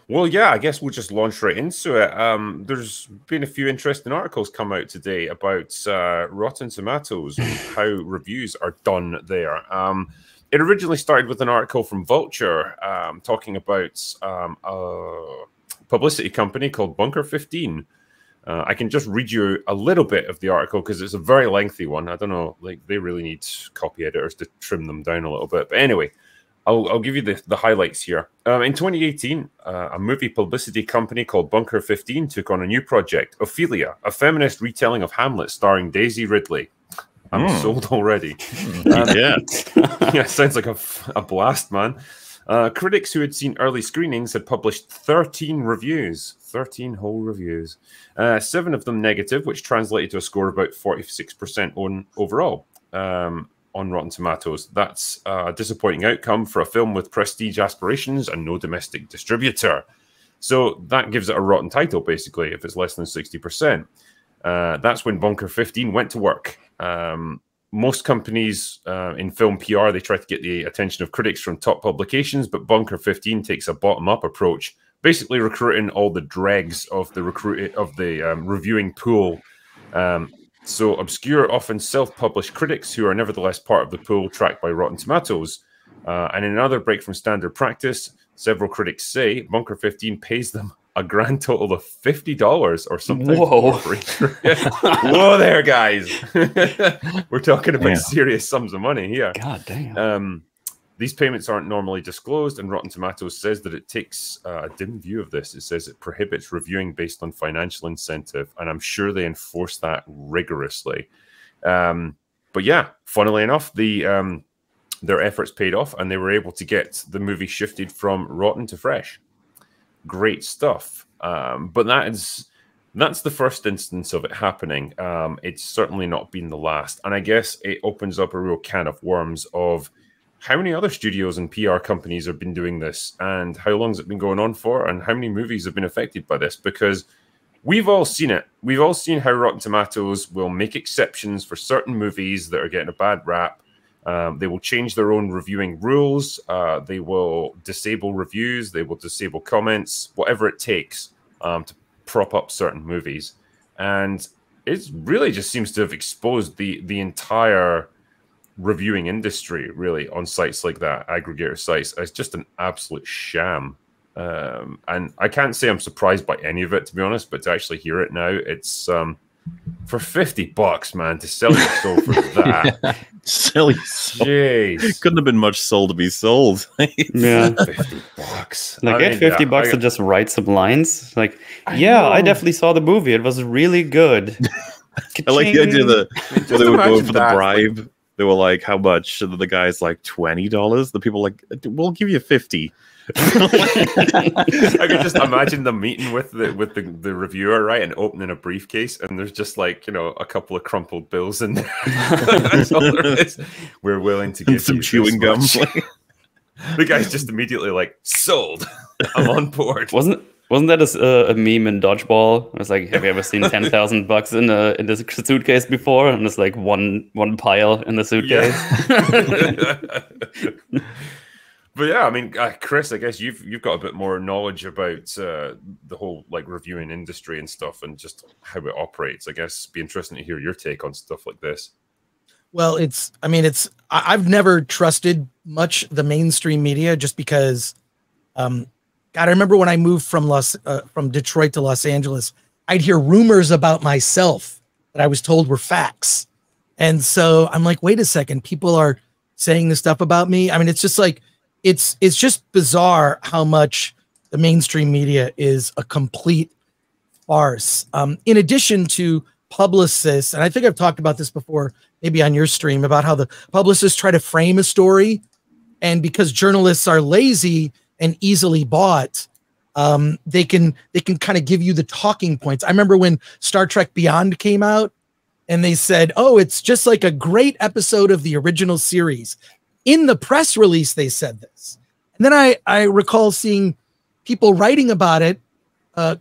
Well, yeah, I guess we'll just launch right into it. There's been a few interesting articles come out today about Rotten Tomatoes and how reviews are done there. It originally started with an article from Vulture talking about a publicity company called Bunker 15. I can just read you a little bit of the article because it's a very lengthy one. I don't know, like they really need copy editors to trim them down a little bit. But anyway, I'll give you the highlights here. In 2018, a movie publicity company called Bunker 15 took on a new project, Ophelia, a feminist retelling of Hamlet starring Daisy Ridley. I'm sold already. Yeah. Yeah, sounds like a blast, man. Critics who had seen early screenings had published 13 reviews. 13 whole reviews. 7 of them negative, which translated to a score of about 46% on overall. On Rotten Tomatoes. That's a disappointing outcome for a film with prestige aspirations and no domestic distributor. So that gives it a rotten title, basically, if it's less than 60%. That's when Bunker 15 went to work. Most companies in film PR, they try to get the attention of critics from top publications, but Bunker 15 takes a bottom-up approach, basically recruiting all the dregs of the reviewing pool. So obscure, often self-published critics who are nevertheless part of the pool tracked by Rotten Tomatoes. And in another break from standard practice, several critics say Bunker 15 pays them a grand total of $50 or something. Whoa. Whoa there, guys. We're talking about serious sums of money here. God damn. These payments aren't normally disclosed, and Rotten Tomatoes says that it takes a dim view of this. It says it prohibits reviewing based on financial incentive, and I'm sure they enforce that rigorously. But yeah, funnily enough, their efforts paid off, and they were able to get the movie shifted from rotten to fresh. Great stuff. But that's the first instance of it happening. It's certainly not been the last, and I guess it opens up a real can of worms of how many other studios and PR companies have been doing this, and how long has it been going on for, and how many movies have been affected by this? Because we've all seen it. We've all seen how Rotten Tomatoes will make exceptions for certain movies that are getting a bad rap. They will change their own reviewing rules. They will disable reviews. They will disable comments, whatever it takes to prop up certain movies. And it really just seems to have exposed the entire reviewing industry, really, on sites like that, aggregator sites, as just an absolute sham. And I can't say I'm surprised by any of it, to be honest, but to actually hear it now, it's for $50, man, to sell your soul for that. Sell your soul. Jeez. Couldn't have been much soul to be sold. Yeah. $50. Like, get $50 to just write some lines. Like, I definitely saw the movie. It was really good. I like the idea that they would go for the bribe. Like, they were like, how much? And the guy's like, $20. The people like, we'll give you 50. I could just imagine them meeting with the reviewer, right, and opening a briefcase, and there's just like, you know, a couple of crumpled bills in there. That's all there is. We're willing to give some chewing gum. The guy's just immediately like, sold. I'm on board. Wasn't that a meme in Dodgeball? It was like, have you ever seen $10,000 in this suitcase before? And it's like one pile in the suitcase. Yeah. But yeah, I mean, Chris, I guess you've got a bit more knowledge about the whole like reviewing industry and stuff, and just how it operates. I guess it'd be interesting to hear your take on stuff like this. Well, I've never trusted much the mainstream media, just because, God, I remember when I moved from Detroit to Los Angeles, I'd hear rumors about myself that I was told were facts. And so I'm like, wait a second, people are saying this stuff about me. I mean, it's just like, it's just bizarre how much the mainstream media is a complete farce. In addition to publicists, and I think I've talked about this before, maybe on your stream, about how the publicists try to frame a story, and because journalists are lazy and easily bought, they can kind of give you the talking points. I remember when Star Trek Beyond came out, and they said, "Oh, it's just like a great episode of the original series." In the press release, they said this. And then I recall seeing people writing about it,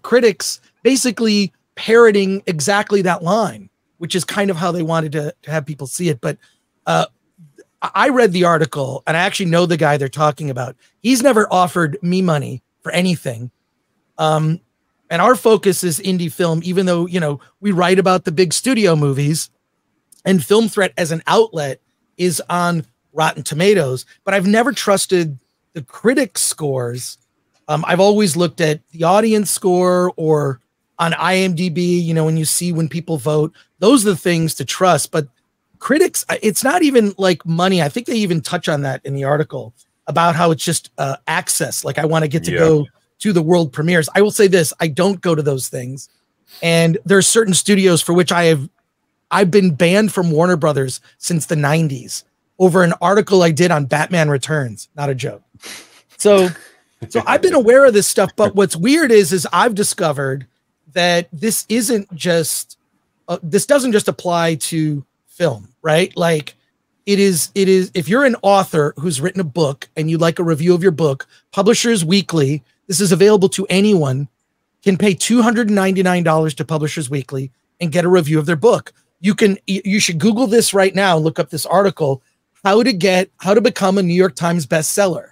critics basically parroting exactly that line, which is kind of how they wanted to have people see it. But I read the article, and I actually know the guy they're talking about. He's never offered me money for anything. And our focus is indie film, even though, you know, we write about the big studio movies, and Film Threat as an outlet is on Rotten Tomatoes, but I've never trusted the critic scores. I've always looked at the audience score or on IMDb, you know, when people vote, those are the things to trust. But critics, it's not even like money. I think they even touch on that in the article about how it's just access. Like, I want to get to go to the world premieres. I will say this, I don't go to those things. And there are certain studios for which I've been banned from Warner Brothers since the 90s over an article I did on Batman Returns. Not a joke. So I've been aware of this stuff, but what's weird is I've discovered that this isn't just, this doesn't just apply to film, right? Like it is, if you're an author who's written a book and you'd like a review of your book, Publishers Weekly, this is available to anyone, can pay $299 to Publishers Weekly and get a review of their book. You should Google this right now and look up this article, how to become a New York Times bestseller.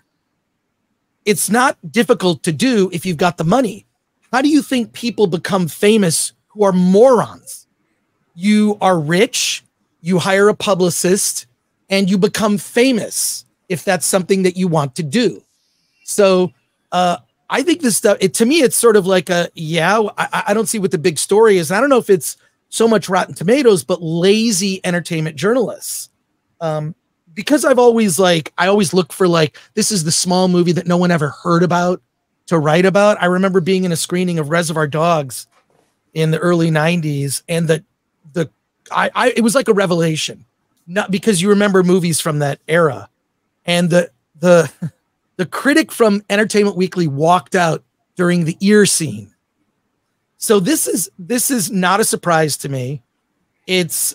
It's not difficult to do if you've got the money. How do you think people become famous who are morons? You are rich, you hire a publicist, and you become famous if that's something that you want to do. So I think this stuff, to me, it's sort of like I don't see what the big story is. I don't know if it's so much Rotten Tomatoes, but lazy entertainment journalists. Because I always look for like, this is the small movie that no one ever heard about to write about. I remember being in a screening of Reservoir Dogs in the early 90s. And it was like a revelation, not because you remember movies from that era. And the critic from Entertainment Weekly walked out during the ear scene. So this is not a surprise to me. It's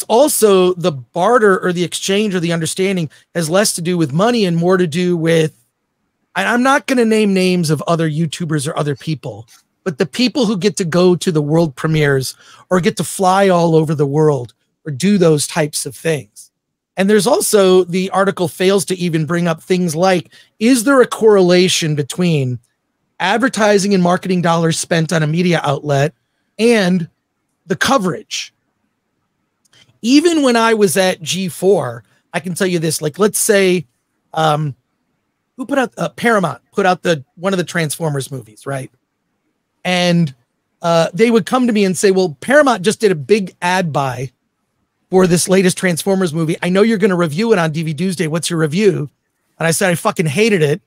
also the barter or the exchange or the understanding has less to do with money and more to do with, I'm not going to name names of other YouTubers or other people, but the people who get to go to the world premieres or get to fly all over the world or do those types of things. And there's also, the article fails to even bring up things like, is there a correlation between advertising and marketing dollars spent on a media outlet and the coverage? Even when I was at G4, I can tell you this, like, let's say, who put out, Paramount put out one of the Transformers movies, right? And they would come to me and say, well, Paramount just did a big ad buy for this latest Transformers movie. I know you're going to review it on DVD Tuesday. What's your review? And I said, I fucking hated it.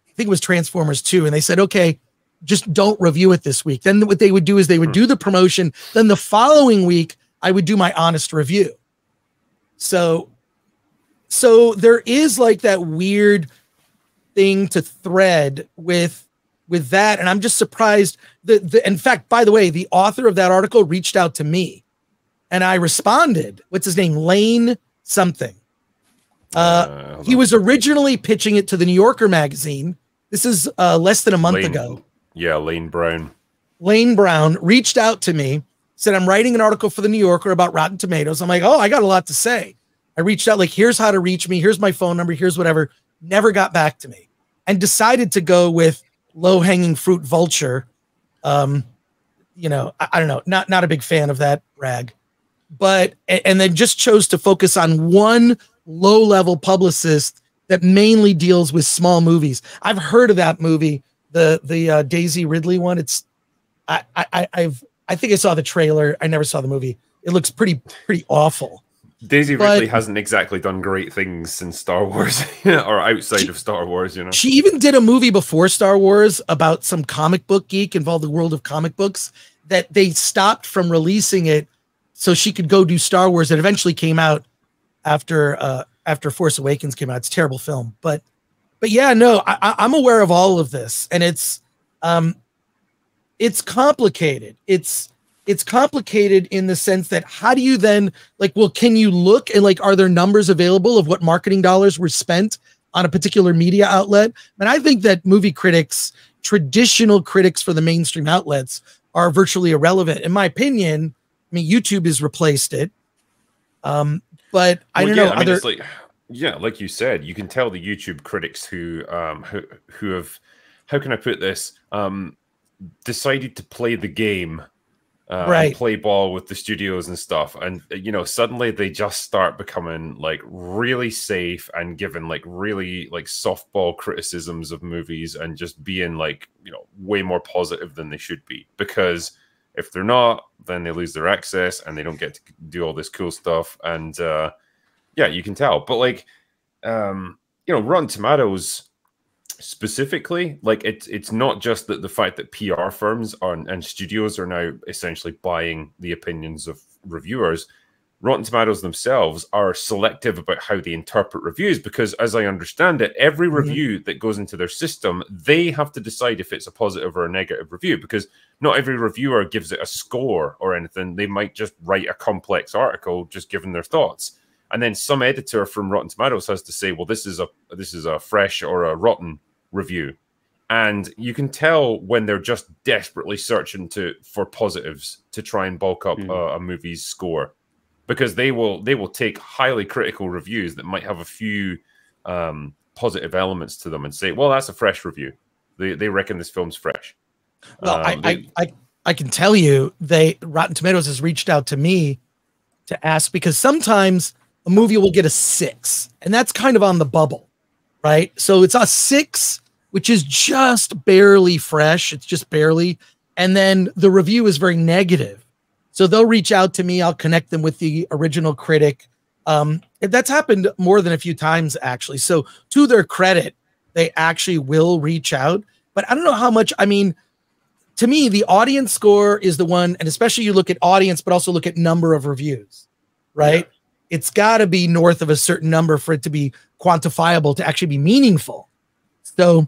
I think it was Transformers 2. And they said, okay, just don't review it this week. Then what they would do is they would do the promotion. Then the following week, I would do my honest review. So there is like that weird thing to thread with that. And I'm just surprised that in fact, by the way, the author of that article reached out to me and I responded. What's his name? Lane something. He was originally pitching it to the New Yorker magazine. This is less than a month ago. Yeah, Lane Brown. Lane Brown reached out to me, said, I'm writing an article for the New Yorker about Rotten Tomatoes. I'm like, oh, I got a lot to say. I reached out like, here's how to reach me. Here's my phone number. Here's whatever. Never got back to me and decided to go with low-hanging fruit Vulture. I don't know, not a big fan of that rag, but, and then just chose to focus on one low-level publicist that mainly deals with small movies. I've heard of that movie, the Daisy Ridley one. I think I saw the trailer. I never saw the movie. It looks pretty awful. Daisy Ridley hasn't exactly done great things since Star Wars or outside of Star Wars, you know. She even did a movie before Star Wars about some comic book geek involved in the world of comic books that they stopped from releasing it so she could go do Star Wars. It eventually came out after Force Awakens came out. It's a terrible film, but yeah, no, I'm aware of all of this, and it's complicated. It's complicated in the sense that how do you then, like, well, can you look and like, are there numbers available of what marketing dollars were spent on a particular media outlet? And I think that movie critics, traditional critics for the mainstream outlets, are virtually irrelevant. In my opinion, I mean, YouTube has replaced it. But I don't know. I mean, it's like, yeah, like you said, you can tell the YouTube critics who have how can I put this? Decided to play the game, Right. play ball with the studios and stuff, and you know, suddenly they just start becoming like really safe and giving like really like softball criticisms of movies and just being like, you know, way more positive than they should be, because if they're not, then they lose their access and they don't get to do all this cool stuff. And yeah, you can tell. But like, you know, Rotten Tomatoes specifically, like it's not just that the fact that PR firms and studios are now essentially buying the opinions of reviewers. Rotten Tomatoes themselves are selective about how they interpret reviews, because as I understand it, every review that goes into their system, they have to decide if it's a positive or a negative review, because not every reviewer gives it a score or anything. They might just write a complex article just giving their thoughts. And then some editor from Rotten Tomatoes has to say, well, this is a fresh or a rotten review. And you can tell when they're just desperately searching for positives to try and bulk up a movie's score, because they will take highly critical reviews that might have a few positive elements to them and say, well, that's a fresh review. They reckon this film's fresh. Well, I can tell you, Rotten Tomatoes has reached out to me to ask, because sometimes a movie will get a 6, and that's kind of on the bubble, right? So it's a 6, which is just barely fresh. It's just barely. And then the review is very negative. So they'll reach out to me. I'll connect them with the original critic. That's happened more than a few times, actually. So to their credit, they actually will reach out. But I don't know how much. I mean, to me, the audience score is the one, and especially you look at audience, but also look at number of reviews, right? Yeah. It's got to be north of a certain number for it to be quantifiable, to actually be meaningful. So,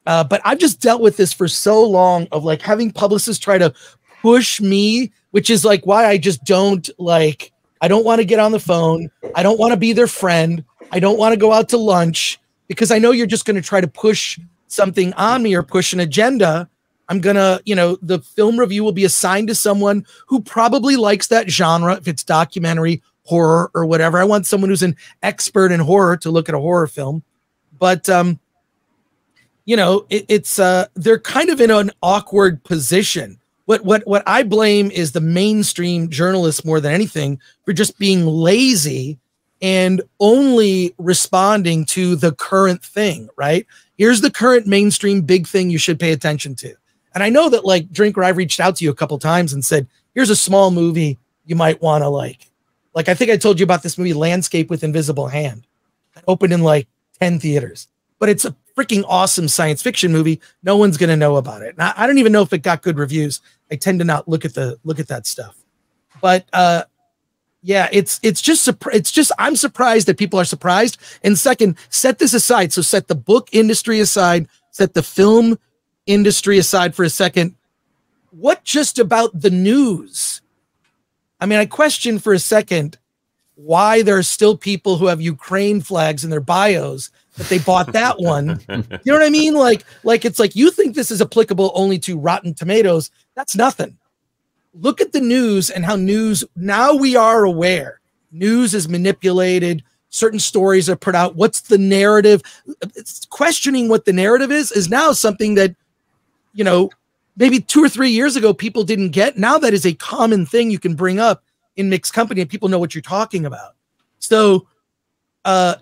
but I've just dealt with this for so long, of like having publicists try to push me, which is like why I just don't like, I don't want to get on the phone. I don't want to be their friend. I don't want to go out to lunch, because I know you're just going to try to push something on me or push an agenda. I'm going to, you know, the film review will be assigned to someone who probably likes that genre, if it's documentary, horror, or whatever. I want someone who's an expert in horror to look at a horror film. But, you know, it's they're kind of in an awkward position. What I blame is the mainstream journalists more than anything for just being lazy and only responding to the current thing, right? Here's the current mainstream big thing you should pay attention to. And I know that, like, Drinker, I've reached out to you a couple times and said, here's a small movie you might want to like. Like, I think I told you about this movie, Landscape with Invisible Hand. It opened in like 10 theaters. But it's a freaking awesome science fiction movie. No one's going to know about it. And I don't even know if it got good reviews. I tend to not look at that stuff. But yeah, it's just I'm surprised that people are surprised. And second, set this aside. So set the book industry aside, set the film industry aside for a second. What just about the news? I mean, I question for a second why there are still people who have Ukraine flags in their bios, that they bought that one. You know what I mean? Like it's like, you think this is applicable only to Rotten Tomatoes. That's nothing. Look at the news and how news, now we are aware. News is manipulated. Certain stories are put out. What's the narrative? It's questioning what the narrative is now something that, you know, maybe 2 or 3 years ago, people didn't get. Now that is a common thing you can bring up in mixed company, and people know what you're talking about. So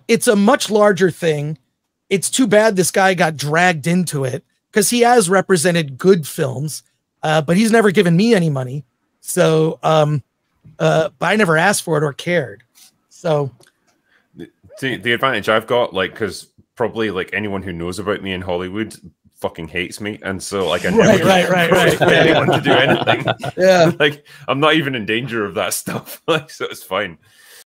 it's a much larger thing. It's too bad this guy got dragged into it, because he has represented good films, but he's never given me any money. So, but I never asked for it or cared. So the advantage I've got, like, because probably like anyone who knows about me in Hollywood fucking hates me, and so like I never right. anyone to do anything. Yeah, like I'm not even in danger of that stuff. Like, so it's fine.